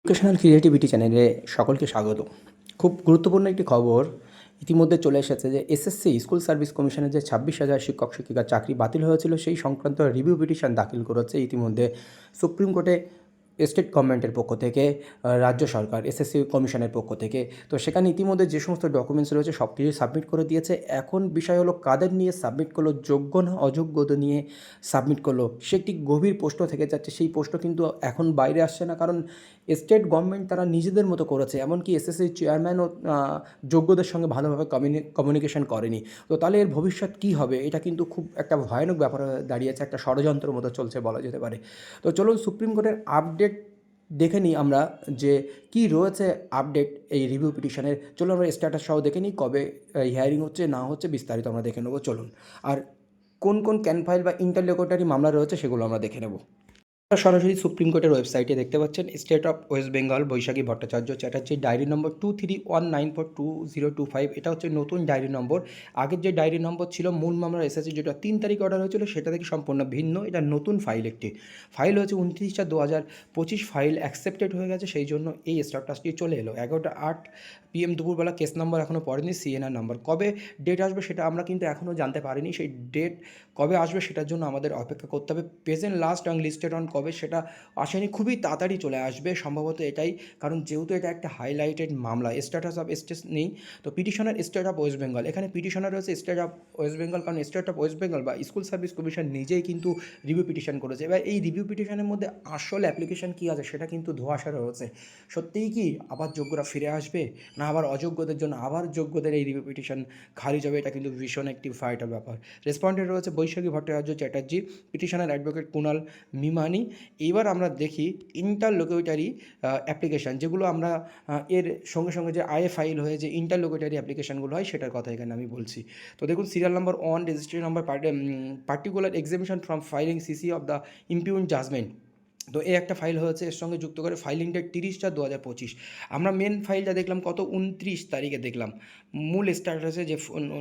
Educational creativity চ্যানেলে সকলকে স্বাগত। খুব গুরুত্বপূর্ণ একটি খবর ইতিমধ্যে চলে এসেছে যে এসএসসি স্কুল সার্ভিস কমিশনের যে 26,000 শিক্ষক শিক্ষিকার চাকরি বাতিল হয়েছিল সেই সংক্রান্ত রিভিউ পিটিশন দাখিল করেছে ইতিমধ্যে সুপ্রিম কোর্টে স্টেট গভর্নমেন্টের পক্ষ থেকে, রাজ্য সরকার এসএসসি কমিশনের পক্ষ থেকে। তো সেখানে ইতিমধ্যে যে সমস্ত ডকুমেন্টস রয়েছে সব কিছু সাবমিট করে দিয়েছে। এখন বিষয় হলো কাদের নিয়ে সাবমিট করলো, যোগ্য না অযোগ্যদের নিয়ে সাবমিট করলো, সে একটি গভীর প্রশ্ন থেকে যাচ্ছে। সেই প্রশ্ন কিন্তু এখন বাইরে আসছে না, কারণ স্টেট গভর্নমেন্ট তারা নিজেদের মতো করেছে। এমনকি এসএসসির চেয়ারম্যানও যোগ্যদের সঙ্গে ভালোভাবে কমিউনিকেশন করেনি। তো তাহলে এর ভবিষ্যৎ কী হবে, এটা কিন্তু খুব একটা ভয়ানক ব্যাপার হয়ে দাঁড়িয়েছে, একটা ষড়যন্ত্রের মতো চলছে বলা যেতে পারে। তো চলুন সুপ্রিম কোর্টের আপডেট দেখে নিই আমরা, যে কী রয়েছে আপডেট এই রিভিউ পিটিশনের। চলুন আমরা স্ট্যাটাস সহ দেখে নিই, কবে হিয়ারিং হচ্ছে না হচ্ছে বিস্তারিত আমরা দেখে নেবো। চলুন, আর কোন কোন ক্যান ফাইল বা ইন্টারলোকুটরি মামলা রয়েছে সেগুলো আমরা দেখে নেব। সরাসরি সুপ্রিম কোর্টের ওয়েবসাইটে দেখতে পাচ্ছেন state of West Bengal Baishakhi Bhattacharya Chatterjee diary number 2319420025। এটা হচ্ছে নতুন ডায়েরি নম্বর। আগের যে ডায়েরি নম্বর ছিল মূল মামলার এসএসসি যেটা 3 তারিখে অর্ডার হয়েছিল সেটা থেকে সম্পূর্ণ ভিন্ন। এটা নতুন ফাইল, একটি ফাইল হয়েছে 29/4/2025। ফাইল অ্যাকসেপ্টেড হয়ে গেছে, সেই জন্য এই স্ট্যাটাসটি চলে এলো। 11টা 8 PM দুপুরবেলা। কেস নাম্বার এখনও পড়েনি, সিএনআর নাম্বার। কবে ডেট আসবে সেটা আমরা কিন্তু এখনও জানতে পারিনি। সেই ডেট কবে আসবে সেটার জন্য আমাদের অপেক্ষা করতে হবে। Present last and listed on কবে সেটা আসেনি, খুবই তাড়াতাড়ি চলে আসবে সম্ভবত এটাই, কারণ যেহেতু এটা একটা হাইলাইটেড মামলা। স্ট্যাটাস অফ স্টেট নেই, তো petitioner state of West Bengal. এখানে পিটিশনার রয়েছে স্টেট অফ ওয়েস্ট বেঙ্গল, কারণ স্টেট অফ ওয়েস্ট বেঙ্গল বা স্কুল সার্ভিস কমিশন নিজেই কিন্তু রিভিউ পিটিশন করেছে। এবার এই রিভিউ পিটিশনের মধ্যে আসল অ্যাপ্লিকেশন কী আছে সেটা কিন্তু ধোঁয়াশা রয়েছে। সত্যিই কি আবার যোগ্যরা ফিরে আসবে, না আবার অযোগ্যদের জন্য আবার যোগ্যদের এই রিভিউ পিটিশন খারিজ হবে? এটা কিন্তু ভীষণ একটি ফাইটার ব্যাপার। রেসপন্ডেন্ট রয়েছে বৈশাখী ভট্টাচার্য চ্যাটার্জি, পিটিশনার অ্যাডভোকেট কুণাল মিমানি। এইবার আমরা দেখি ইন্টারলোকুটরি অ্যাপ্লিকেশান, যেগুলো আমরা এর সঙ্গে সঙ্গে যে আইএ ফাইল হয়ে যে ইন্টারলোকুটরি অ্যাপ্লিকেশানগুলো হয় সেটার কথা এখানে আমি বলছি। তো দেখুন, serial number 1, registration number, particular examination from filing CC of the impugned judgment. তো এই একটা ফাইল হয়েছে, এর সঙ্গে যুক্ত করে ফাইলিং ডেট 30/4/2025। আমরা মেন ফাইলটা দেখলাম কত 29 তারিখে দেখলাম। মূল স্ট্যাটাসে যে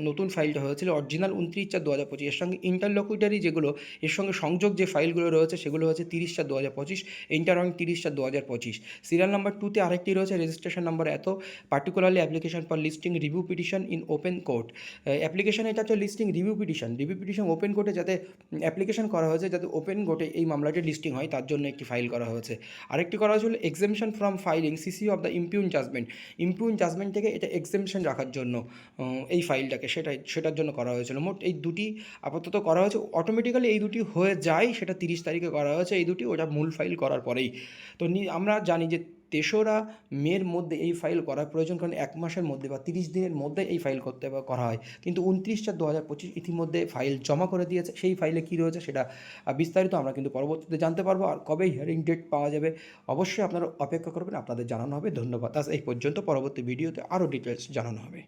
নতুন ফাইলটা হয়েছিল অরিজিনাল 29/4/2025। এর সঙ্গে ইন্টারলকুটারি যেগুলো এর সঙ্গে সংযোগ যে ফাইলগুলো রয়েছে সেগুলো হচ্ছে 30/4/2025, ইন্টারন 30/4/2025। সিরিয়াল নাম্বার 2তে আরেকটি রয়েছে রেজিস্ট্রেশন নাম্বার এত, particularly application for listing review petition in open court. Application এটা হচ্ছে লিস্টিং রিভিউ পিটিশন ওপেন কোর্টে যাতে অ্যাপ্লিকেশন করা হয়েছে, যাতে ওপেন কোর্টে এই মামলাটি লিস্টিং হয় তার জন্য একটি ফাইল করা হয়েছে। আরেকটি করা হয়েছিল examination from filing CC of the impugned judgment থেকে এটা এক্সামিনেশন রাখার জন্য এই ফাইলটাকে সেটার জন্য করা হয়েছিল। মোট এই দুটি আপাতত করা হয়েছে। অটোমেটিক্যালি এই দুটি হয়ে যায়, সেটা 30 তারিখে করা হয়েছে এই দুটি, ওটা মূল ফাইল করার পরেই। তো আমরা জানি যে 3রা মের মধ্যে এই ফাইল করার প্রয়োজন, কারণ 1 মাসের মধ্যে বা 30 দিনের মধ্যে এই ফাইল করতে করা হয়। কিন্তু 29/4/2025 ইতিমধ্যে ফাইল জমা করে দিয়েছে। সেই ফাইলে কী রয়েছে সেটা বিস্তারিত আমরা কিন্তু পরবর্তীতে জানতে পারবো। আর কবে হিয়ারিং ডেট পাওয়া যাবে অবশ্যই আপনারা অপেক্ষা করবেন, আপনাদের জানানো হবে। ধন্যবাদ। আজ এই পর্যন্ত, পরবর্তী ভিডিওতে আরও ডিটেলস জানানো হবে।